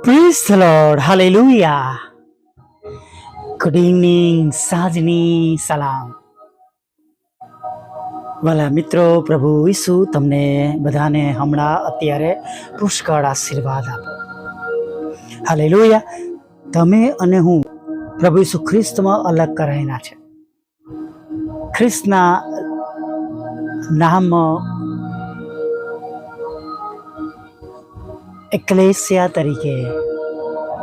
Praise the lord, hallelujah. Good evening, સાંજની સલામ. વાલા મિત્રો, પ્રભુ ઈસુ તમને બધાને હમણાં અત્યારે પુષ્કળ આશીર્વાદ આપો. હાલેલુયા. તમે અને હું પ્રભુ ઈસુ ખ્રિસ્તમાં અલગ કરાયેલા છે. ખ્રિસ્તના નામમાં એક્લેસિયા તરીકે,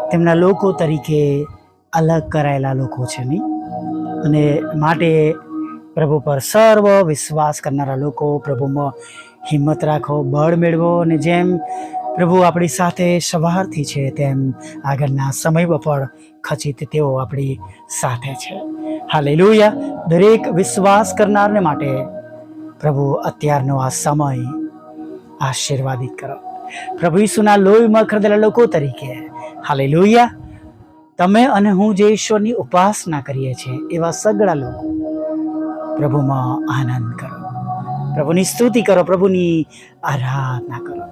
તેમના લોકો તરીકે અલગ કરાયેલા લોકો છે નહીં. અને માટે પ્રભુ પર સર્વ વિશ્વાસ કરનારા લોકો પ્રભુમાં હિંમત રાખો, બળ મેળવો, અને જેમ પ્રભુ આપણી સાથે સવારથી છે તેમ આગળના સમયમાં પણ ખચિત તેઓ આપણી સાથે છે. હાલેલુયા. દરેક વિશ્વાસ કરનારને માટે પ્રભુ અત્યારનો આ સમય આશીર્વાદિત કરો. પ્રભુ ઈસુના લોહીમાં ખરીદેલા લોકો તરીકે હાલેલુયા. તમે અને હું જે ઈશ્વરની ઉપાસના કરીએ છીએ એવા સગળા લોકો પ્રભુમાં આનંદ કરો, પ્રભુની સ્તુતિ કરો, પ્રભુની આરાધના કરો.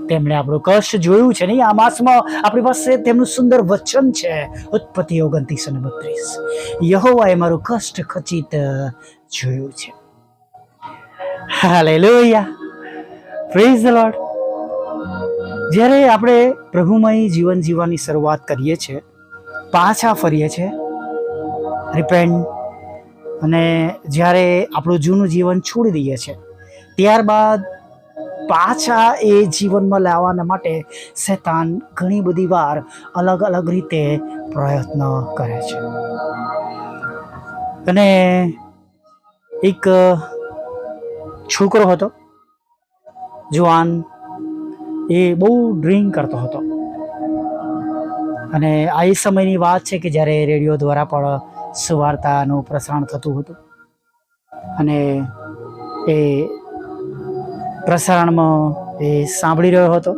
તેમણે આપણું કષ્ટ જોયું છે નહીં. આ માસમાં આપણી પાસે તેમનું સુંદર વચન છે, ઉત્પત્તિ 29:32. યહોવાએ મારું કષ્ટ ખચિત જોયું છે. હાલેલુયા. Praise the lord. જ્યારે આપણે પ્રભુમય જીવન જીવવાની શરૂઆત કરીએ છીએ, પાછા ફરીએ છીએ, રિપેન્ટ, અને જ્યારે આપણું જૂનું જીવન છોડી દઈએ છીએ, ત્યારબાદ પાછા એ જીવનમાં લાવવાના માટે શૈતાન ઘણી બધી વાર અલગ અલગ રીતે પ્રયત્ન કરે છે. અને એક છોકરો હતો, જુવાન, એ બહુ ડ્રિંક કરતો હતો. અને આ એ સમયની વાત છે કે જ્યારે રેડિયો દ્વારા પણ સુવાર્તાનું પ્રસારણ થતું હતું. અને એ પ્રસારણમાં એ સાંભળી રહ્યો હતો.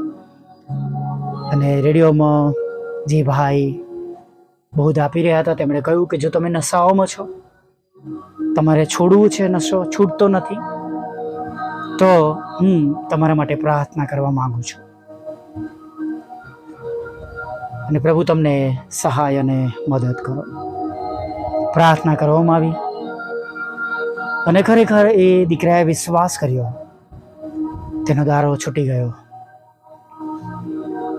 અને રેડિયોમાં જે ભાઈ બોધ આપી રહ્યા હતા તેમણે કહ્યું કે જો તમે નશાઓમાં છો, તમારે છોડવું છે, નશો છૂટતો નથી, તો હું તમારા માટે પ્રાર્થના કરવા માંગુ છું. અને પ્રભુ તમને સહાય અને મદદ કરો. પ્રાર્થના કરવામાં આવી અને ખરેખર એ દીકરાએ વિશ્વાસ કર્યો. તેનો દારૂ છૂટી ગયો.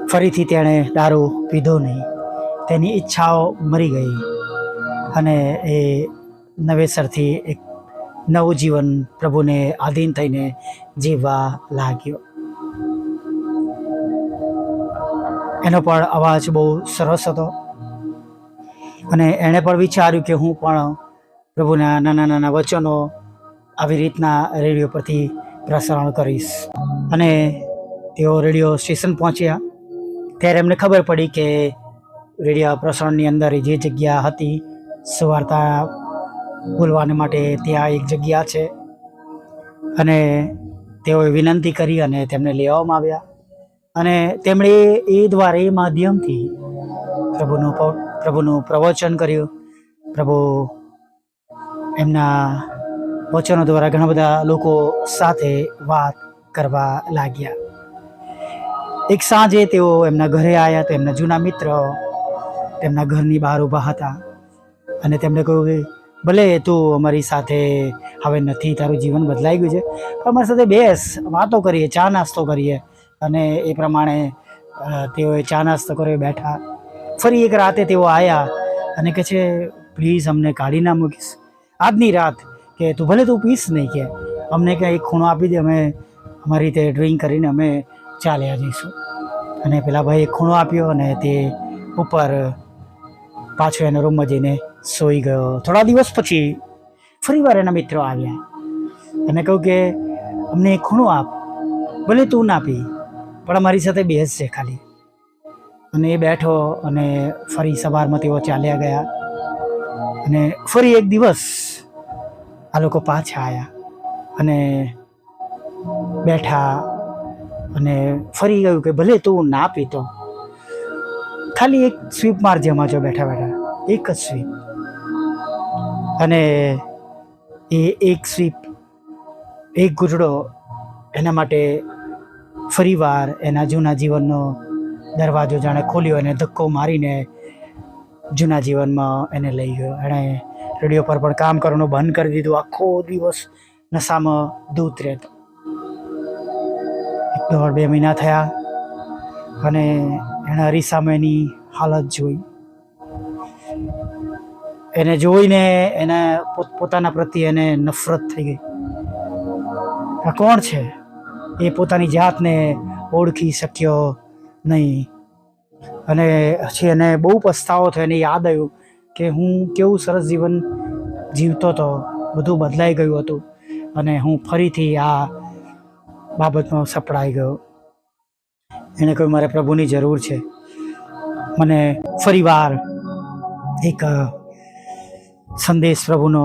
ફરીથી તેણે દારૂ પીધો નહીં. તેની ઈચ્છાઓ મરી ગઈ અને એ નવેસરથી એક નવું જીવન પ્રભુને આધીન થઈને જીવવા લાગ્યો. એનો પણ અવાજ બહુ સરસ હતો. અને એણે પણ વિચાર્યું કે હું પણ પ્રભુના નાના નાના વચનો આવી રીતના રેડિયો પરથી પ્રસારણ કરીશ. અને તેઓ રેડિયો સ્ટેશન પહોંચ્યા ત્યારે એમને ખબર પડી કે રેડિયો પ્રસારણની અંદર જે જગ્યા હતી સુવાર્તા બોલવાને માટે, ત્યાં એક જગ્યા છે. અને તેઓએ વિનંતી કરી અને તેમને લેવામાં આવ્યા. અને તેમણે એ દ્વારા, એ માધ્યમથી પ્રભુનું પ્રવચન કર્યું. પ્રભુ એમના વચનો દ્વારા ઘણા બધા લોકો સાથે વાત કરવા લાગ્યા. એક સાંજે તેઓ એમના ઘરે આવ્યા તો એમના જૂના મિત્ર તેમના ઘરની બહાર ઊભા હતા. અને તેમણે કહ્યું કે ભલે તું અમારી સાથે હવે નથી, તારું જીવન બદલાઈ ગયું છે, પણ અમારી સાથે બેસ, વાતો કરીએ, ચા નાસ્તો કરીએ. અને એ પ્રમાણે તેઓએ ચા નાસ્તો કર્યો, બેઠા. ફરી એક રાતે તેઓ આવ્યા અને કહે છે પ્લીઝ અમને કાઢી ના મૂકીશ આજની રાત, કે તું ભલે તું પીસ નહીં, કે અમને કંઈ એક ખૂણો આપી દે, અમે અમારી રીતે ડ્રિંક કરીને અમે ચાલ્યા જઈશું. અને પેલા ભાઈ એક ખૂણો આપ્યો અને તે ઉપર પાછો એના રૂમમાં જઈને સૂઈ ગયો. થોડા દિવસ પછી ફરી વાર એના મિત્રો આવ્યા અને કહ્યું કે અમને એક ખૂણો આપ, ભલે તું ના પી પણ અમારી સાથે બેસ છે ખાલી. અને એ બેઠો અને ફરી સવારમાં તેઓ ચાલ્યા ગયા. અને ફરી એક દિવસ આ લોકો પાછા આવ્યા અને બેઠા અને ફરી કહ્યું કે ભલે તું ના પીતો, ખાલી એક સ્વીપ મારજે અમારે જો બેઠા બેઠા, એક જ સ્વીપ. અને એ એક સ્વીપ, એક ઘૂંટડો એના માટે ફરીવાર એના જૂના જીવનનો દરવાજો જાણે ખોલ્યો અને ધક્કો મારીને જૂના જીવનમાં એને લઈ ગયો. એણે રેડિયો પર પણ કામ કરવાનું બંધ કરી દીધું. આખો દિવસ નશામાં ધૂત રહેતો. 1.5-2 મહિના થયા અને એણે અરીસામાં એની હાલત જોઈ. એને જોઈને એને પોતાના પ્રત્યે એને નફરત થઈ ગઈ. આ કોણ છે? એ પોતાની જાતને ઓળખી શક્યો નહીં અને પછી એને બહુ પસ્તાવો થયો. એને યાદ આવ્યું કે હું કેવું સરસ જીવન જીવતો હતો, બધું બદલાઈ ગયું હતું અને હું ફરીથી આ બાબતમાં સપડાઈ ગયો. એણે કહ્યું મારે પ્રભુની જરૂર છે, મને ફરીવાર એક સંદેશ પ્રભુનો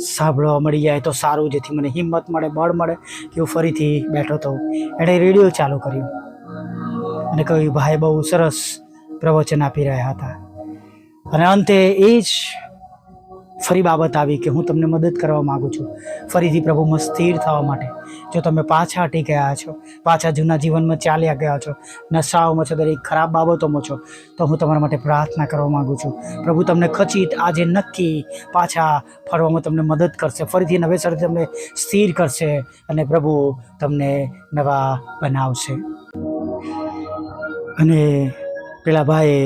સાંભળવા મળી જાય તો સારું, જેથી મને હિંમત મળે, બળ મળે કે હું ફરીથી બેઠો હતો. એણે રેડિયો ચાલુ કર્યું અને કહ્યું ભાઈ બહુ સરસ પ્રવચન આપી રહ્યા હતા અને અંતે એ જ ફરી બાબત આવી કે હું તમને મદદ કરવા માગું છું ફરીથી પ્રભુમાં સ્થિર થવા માટે. જો તમે પાછા હટી ગયા છો, પાછા જૂના જીવનમાં ચાલ્યા ગયા છો, નશાઓમાં છો, દરેક ખરાબ બાબતોમાં છો, તો હું તમારા માટે પ્રાર્થના કરવા માગું છું. પ્રભુ તમને ખચિત આજે નક્કી પાછા ફરવામાં તમને મદદ કરશે, ફરીથી નવેસરથી તમને સ્થિર કરશે અને પ્રભુ તમને નવા બનાવશે. અને પેલા ભાઈએ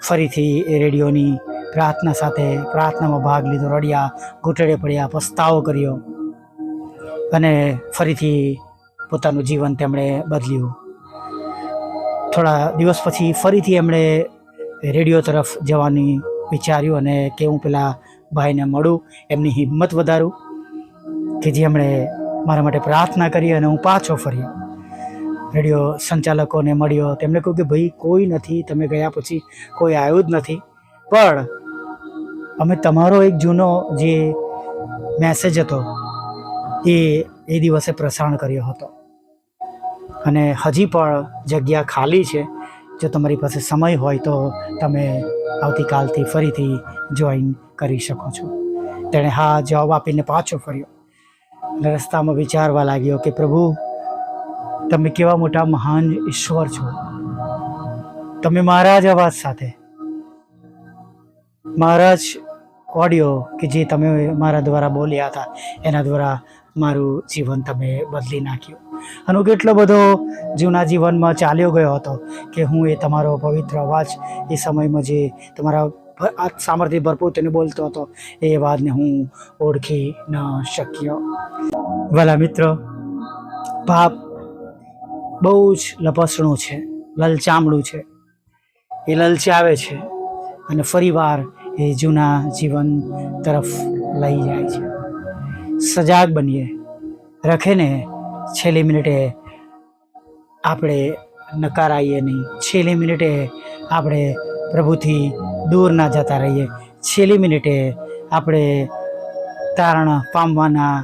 ફરીથી એ રેડિયોની પ્રાર્થના સાથે પ્રાર્થનામાં ભાગ લીધો, રડ્યા, ઘૂંટડે પડ્યા, પસ્તાવો કર્યો અને ફરીથી પોતાનું જીવન તેમણે બદલ્યું. થોડા દિવસ પછી ફરીથી એમણે રેડિયો તરફ જવાની વિચાર્યું અને કે હું પેલા ભાઈને મળું, એમની હિંમત વધારું કે જે એમણે મારા માટે પ્રાર્થના કરી અને હું પાછો ફર્યો. રેડિયો સંચાલકોને મળ્યો. તેમણે કહ્યું કે ભાઈ કોઈ નથી, તમે ગયા પછી કોઈ આવ્યું જ નથી, પણ અમે તમારો એક જૂનો જે મેસેજ હતો એ દિવસે પ્રસારણ કર્યો હતો અને હજી પણ જગ્યા ખાલી છે. જો તમારી પાસે સમય હોય તો તમે આવતીકાલથી ફરીથી જોઈન કરી શકો છો. તેણે હા જવાબ આપીને પાછો ફર્યો અને રસ્તામાં વિચારવા લાગ્યો કે પ્રભુ તમે કેવા મોટા મહાન ઈશ્વર છો. તમે મારા જ અવાજ સાથે, મારા જ ઓડિયો કે જે તમે મારા દ્વારા બોલ્યા હતા એના દ્વારા મારું જીવન તમે બદલી નાખ્યું. અને હું કેટલો બધો જૂના જીવનમાં ચાલ્યો ગયો હતો કે હું એ તમારો પવિત્ર અવાજ એ સમયમાં જે તમારા સામર્થ્ય ભરપૂર તેને બોલતો હતો એ અવાજને હું ઓળખી ન શક્યો. વાલા મિત્રો, પાપ બહુ જ લપસણું છે, લલચામડું છે. એ લલચાવે છે અને ફરીવાર એ જૂના જીવન તરફ લઈ જાય છે. સજાગ બનીએ, રખે ને છેલ્લી મિનિટે આપણે નકારાઈએ નહીં, છેલ્લી મિનિટે આપણે પ્રભુથી દૂર ના જતા રહીએ, છેલ્લી મિનિટે આપણે તારણ પામવાના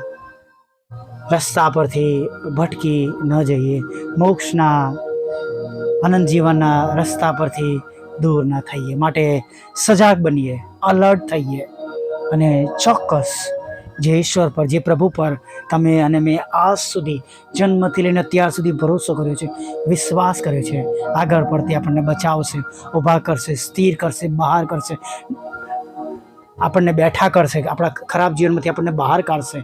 રસ્તા પરથી ભટકી ન જઈએ, મોક્ષના અનંત જીવનના રસ્તા પરથી દૂર ન થઈએ. માટે સજાગ બનીએ, અલર્ટ થઈએ અને ચોક્કસ જે ઈશ્વર પર, જે પ્રભુ પર તમે અને મેં આજ સુધી જન્મથી લઈને અત્યાર સુધી ભરોસો કર્યો છે, વિશ્વાસ કર્યો છે, આગળ પડતી આપણને બચાવશે, ઊભા કરશે, સ્થિર કરશે, બહાર કરશે, આપણને બેઠા કરશે, આપણા ખરાબ જીવનમાંથી આપણને બહાર કાઢશે,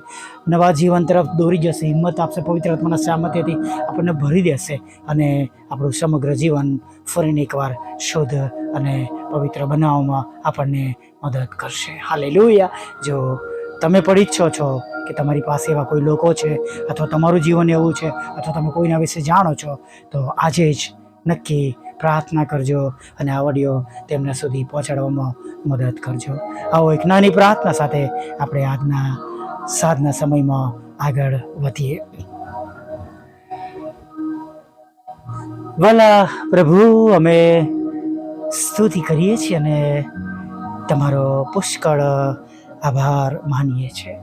નવા જીવન તરફ દોરી જશે, હિંમત આપશે, પવિત્ર આત્માના સામર્થ્યથી આપણને ભરી દેશે અને આપણું સમગ્ર જીવન ફરીને એકવાર શુદ્ધ અને પવિત્ર બનાવવામાં આપણને મદદ કરશે. હાલેલુયા. જો તમે પણ ઈચ્છો છો કે તમારી પાસે એવા કોઈ લોકો છે અથવા તમારું જીવન એવું છે અથવા તમે કોઈના વિશે જાણો છો તો આજે જ નક્કી પ્રાર્થના કરજો અને આ ઓડિયો તેમના સુધી પહોંચાડવામાં મદદ કરજો. આવો એક નાની પ્રાર્થના સાથે આપણે આજના સાધના સમયમાં આગળ વધીએ. વાલા પ્રભુ, અમે સ્તુતિ કરીએ છીએ અને તમારો પુષ્કળ આભાર માનીએ છીએ.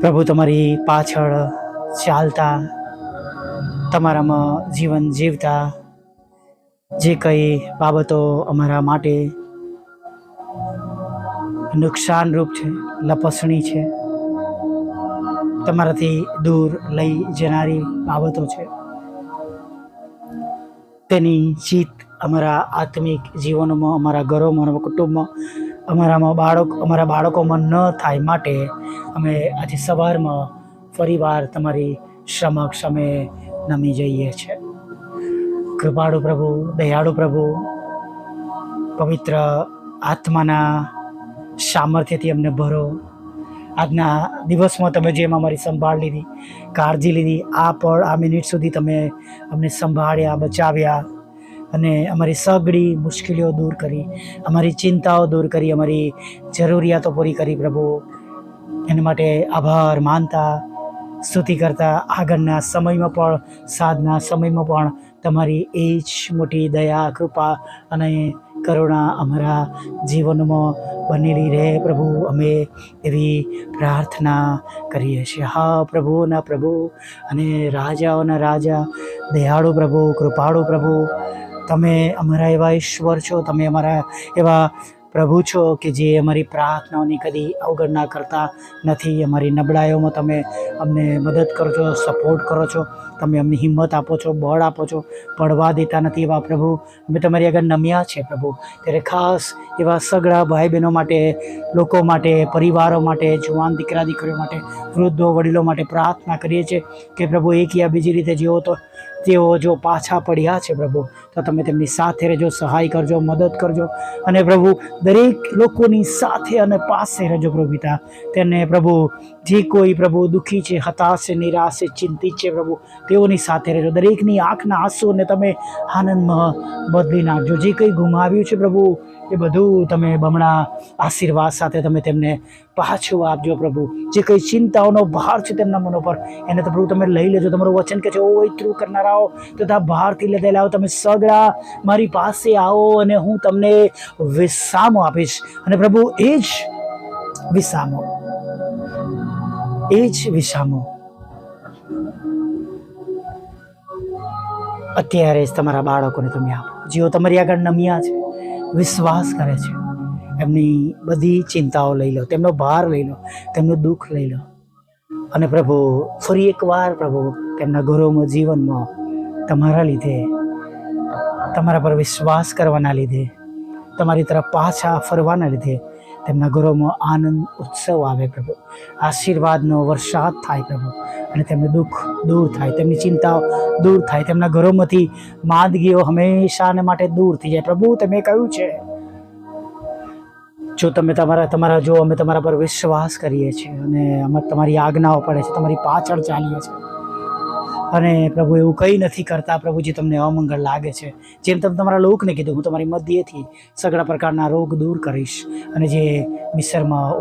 પ્રભુ, તમારી પાછળ ચાલતા, તમારામાં જીવન જીવતા જે કંઈ બાબતો અમારા માટે નુકસાનરૂપ છે, લપસણી છે, તમારાથી દૂર લઈ જનારી બાબતો છે, તેની જીત અમારા આત્મિક જીવનમાં, અમારા ઘરોમાં, અમારા કુટુંબમાં, અમારા બાળકોમાં ન થાય માટે અમે આજે સવારમાં ફરીવાર તમારી સમક્ષ અમે નમી જઈએ છીએ. કૃપાળુ પ્રભુ, દયાળુ પ્રભુ, પવિત્ર આત્માના સામર્થ્યથી અમને ભરો. આજના દિવસમાં તમે જેમ અમારી સંભાળ લીધી, કાળજી લીધી, આ પળ, આ મિનિટ સુધી તમે અમને સંભાળ્યા, બચાવ્યા અને અમારી સઘળી મુશ્કેલીઓ દૂર કરી, અમારી ચિંતાઓ દૂર કરી, અમારી જરૂરિયાતો પૂરી કરી. પ્રભુ, એના માટે આભાર માનતા, સ્તુતિ કરતા, આગળના સમયમાં પણ, સાધના સમયમાં પણ તમારી એ જ મોટી દયા, કૃપા અને કરુણા અમારા જીવનમાં બનેલી રહે. પ્રભુ, અમે એવી પ્રાર્થના કરીએ છીએ. હા પ્રભુના પ્રભુ અને રાજાઓના રાજા, દયાળુ પ્રભુ, કૃપાળુ પ્રભુ, તમે અમારા એવા ઈશ્વર છો, તમે અમારા એવા પ્રભુ છો કે જે અમારી પ્રાર્થનાઓની કદી અવગણના કરતા નથી. અમારી નબળાઈઓમાં તમે અમને મદદ કરો છો, સપોર્ટ કરો છો, તમે અમને હિંમત આપો છો, બળ આપો છો, પડવા દેતા નથી. એવા પ્રભુ, અમે તમારી આગળ નમ્યા છે પ્રભુ. ત્યારે ખાસ એવા સગળા ભાઈ બહેનો માટે, લોકો માટે, પરિવારો માટે, જુવાન દીકરા દીકરીઓ માટે, વૃદ્ધો વડીલો માટે પ્રાર્થના કરીએ છીએ કે પ્રભુ, એક યા બીજી રીતે જેવો તો તેઓ જો પાછા પડ્યા છે પ્રભુ, તો તમે તેમની સાથે રહેજો, સહાય કરજો, મદદ કરજો અને પ્રભુ દરેક લોકોની સાથે અને પાસે રહેજો પ્રભુ પિતા. તેને પ્રભુ જે કોઈ પ્રભુ દુઃખી છે, હતાશ છે, નિરાશ છે, ચિંતિત છે પ્રભુ, તેઓની સાથે રહેજો. દરેકની આંખના આંસુને તમે આનંદમાં બદલી નાખજો. જે કંઈ ગુમાવ્યું છે પ્રભુ, એ બધું તમે બમણા આશીર્વાદ સાથે તમે તેમને પાછું આપજો પ્રભુ. જે કંઈ ચિંતાઓનો ભાર છે તેમના મનો પર, એને તો પ્રભુ તમે લઈ લેજો. તમારું વચન કે છે, ઓ ઈત્રું કરનારાઓ તથા બહારથી લીધેલા આવો, તમે સગળા મારી પાસે આવો અને હું તમને વિશ્રામો આપીશ. અને પ્રભુ એ જ વિશ્રામો, એ જ વિશ્રામો અત્યારે જ તમારા બાળકોને તમે આપો, જેઓ તમારી આગળ નમ્યા છે, વિશ્વાસ કરે છે. એમની બધી ચિંતાઓ લઈ લો, તેમનો ભાર લઈ લો, તેમનું દુઃખ લઈ લો અને પ્રભુ ફરી એકવાર પ્રભુ તેમના ઘરોમાં, જીવનમાં તમારા લીધે, તમારા પર વિશ્વાસ કરવાના લીધે, તમારી તરફ પાછા ફરવાના લીધે તેમના ઘરોમાં આનંદ ઉત્સવ આવે પ્રભુ. આશીર્વાદનો વરસાદ થાય પ્રભુ અને તેમનું દુઃખ દૂર થાય, તેમની ચિંતાઓ દૂર થાય, તેમના ઘરોમાંથી માંદગીઓ હંમેશાને માટે દૂર થઈ જાય. પ્રભુ, તમે કહ્યું છે, જો તમે જો અમે તમારા પર વિશ્વાસ કરીએ છીએ અને અમે તમારી આજ્ઞાઓ પડે છે, તમારી પાછળ ચાલીએ છીએ અને પ્રભુ એવું કંઈ નથી કરતા પ્રભુ જે તમને અમંગળ લાગે છે. જેમ તમે તમારા લોકને કીધું, હું તમારી મધ્યથી સગળા પ્રકારના રોગ દૂર કરીશ અને જે મિસરમાં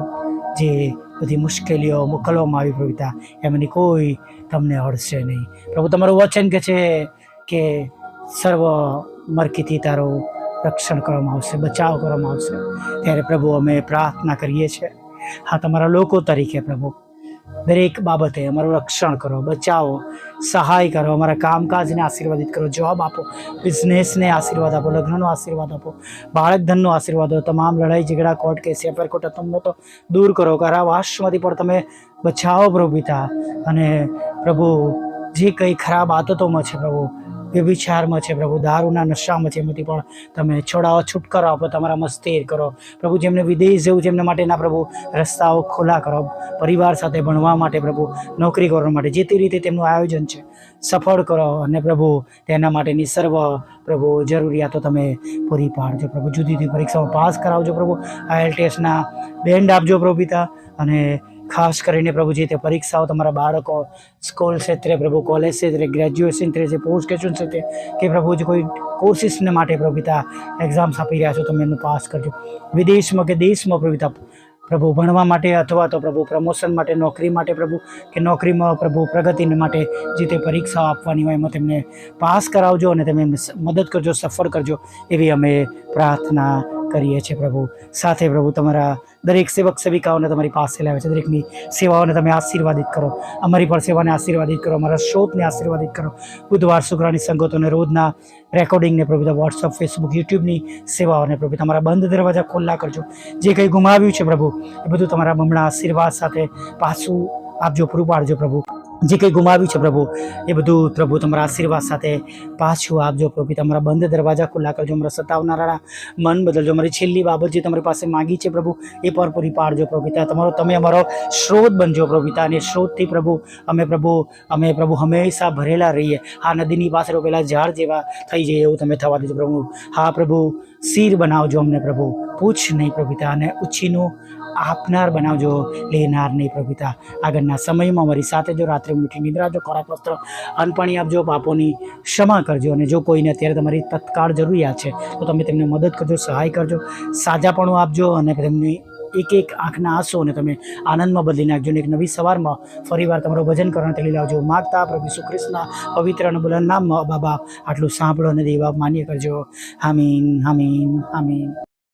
જે બધી મુશ્કેલીઓ મોકલવામાં આવી પ્રભુતા, એમની કોઈ તમને અડશે નહીં. પ્રભુ, તમારું વચન કે છે કે સર્વ મરકીથી તારો રક્ષણ કરવામાં આવશે, બચાવ કરવામાં આવશે. ત્યારે પ્રભુ અમે પ્રાર્થના કરીએ છીએ, હા તમારા લોકો તરીકે પ્રભુ દરેક બાબતે અમારું રક્ષણ કરો, બચાવો, સહાય કરો, અમારા કામકાજને આશીર્વાદિત કરો, જવાબ આપો, બિઝનેસને આશીર્વાદ આપો, લગ્નનો આશીર્વાદ આપો, બાળક ધનનો આશીર્વાદ આપો. તમામ લડાઈ ઝઘડા, કોર્ટ કેસ, એફઆઈઆર કોર્ટ તમને તો દૂર કરો, કારાવાસમાંથી પણ તમે બચાવો પ્રભુ પિતા. અને પ્રભુ જે કંઈ ખરાબ આદતોમાં છે પ્રભુ, વ્યભિચારમાં છે પ્રભુ, દારૂના નશામાં છે, એમાંથી પણ તમે છોડાવો, છુટકારો આપો, તમારામાં સ્થિર કરો પ્રભુ. જેમને વિદેશ જવું છે એમના માટેના પ્રભુ રસ્તાઓ ખુલ્લા કરો, પરિવાર સાથે ભણવા માટે પ્રભુ, નોકરી કરવા માટે જે તે રીતે તેમનું આયોજન છે સફળ કરો અને પ્રભુ તેના માટેની સર્વ પ્રભુ જરૂરિયાતો તમે પૂરી પાડજો પ્રભુ. જુદી જુદી પરીક્ષાઓ પાસ કરાવજો પ્રભુ, IELTSના બેન્ડ આપજો પ્રભુ પિતા. અને ખાસ કરીને પ્રભુ જે તે પરીક્ષાઓ તમારા બાળકો સ્કૂલ ક્ષેત્રે પ્રભુ, કોલેજ ક્ષેત્રે, ગ્રેજ્યુએશન ક્ષેત્રે, પોસ્ટ ગ્રેજ્યુએશન ક્ષેત્રે કે પ્રભુ જે કોઈ કોર્સિસને માટે પ્રભુ પિતા એક્ઝામ્સ આપી રહ્યા છો, તમે એનું પાસ કરજો. વિદેશમાં કે દેશમાં પ્રભુ પિતા પ્રભુ ભણવા માટે અથવા તો પ્રભુ પ્રમોશન માટે, નોકરી માટે પ્રભુ, કે નોકરીમાં પ્રભુ પ્રગતિને માટે જે તે પરીક્ષાઓ આપવાની હોય એમાં તેમને પાસ કરાવજો અને તમે મદદ કરજો, સફળ કરજો, એવી અમે પ્રાર્થના કરીએ છીએ પ્રભુ. સાથે પ્રભુ તમારા દરેક સેવક સેવિકાઓને તમારી પાસે લાવે છે, દરેકની સેવાઓને તમે આશીર્વાદિત કરો, અમારી પણ સેવાને આશીર્વાદિત કરો, અમારા શોધને આશીર્વાદિત કરો. બુધવાર શુક્રની સંગતોને રોજના રેકોર્ડિંગને પ્રભુ, વોટ્સઅપ, ફેસબુક, યુટ્યુબની સેવાઓને પ્રભુ તમારા બંધ દરવાજા ખુલ્લા કરજો. જે કંઈ ગુમાવ્યું છે પ્રભુ, એ બધું તમારા બમણા આશીર્વાદ સાથે પાછું આપજો, પૂરું પાડજો પ્રભુ. જે કંઈ ગુમાવ્યું છે પ્રભુ, એ બધું પ્રભુ તમારા આશીર્વાદ સાથે પાછું આપજો પ્રભુ. તમારા બંધ દરવાજા ખુલ્લા કરજો, અમારા સતાવનારા મન બદલજો. અમારી છેલ્લી બાબત જે તમારી પાસે માગી છે પ્રભુ, એ પર પૂરી પાડજો પ્રભુ પિતા. તમે અમારો સ્ત્રોત બનજો પ્રભુ પિતા, અને સ્ત્રોતથી પ્રભુ અમે પ્રભુ હંમેશા ભરેલા રહીએ. હા, નદીની પાસે રોપેલા ઝાડ જેવા થઈ જાય એવું તમે થવા દેજો પ્રભુ. હા પ્રભુ, શિર બનાવજો અમને પ્રભુ, પૂછ નહીં પ્રભુ પિતા, અને ઉછીનું આપનાર બનાવજો, લેનાર નહીં પ્રભુ પિતા. આગળના સમયમાં અમારી સાથે જો, રાત્રે મીઠી નિદ્રા જો, ખોરાક વસ્ત્ર અન્ન પાણી આપજો, પાપોની ક્ષમા કરજો. અને જો કોઈને અત્યારે તમારી તત્કાળ જરૂરિયાત છે તો તમે તેમને મદદ કરજો, સહાય કરજો, સાજાપણું આપજો, અને તેમની એક આંખના આંસુઓને તમે આનંદમાં બદલી નાખજો. અને એક નવી સવારમાં ફરીવાર તમારું ભજન કરવાનું તેલી લાવજો. માગતા પ્રભુ ઈસુ ખ્રિસ્તના પવિત્ર અને બુલંદ નામમાં બાબા આટલું સાંભળો અને દેવા માન્ય કરજો. આમીન, આમીન, આમીન.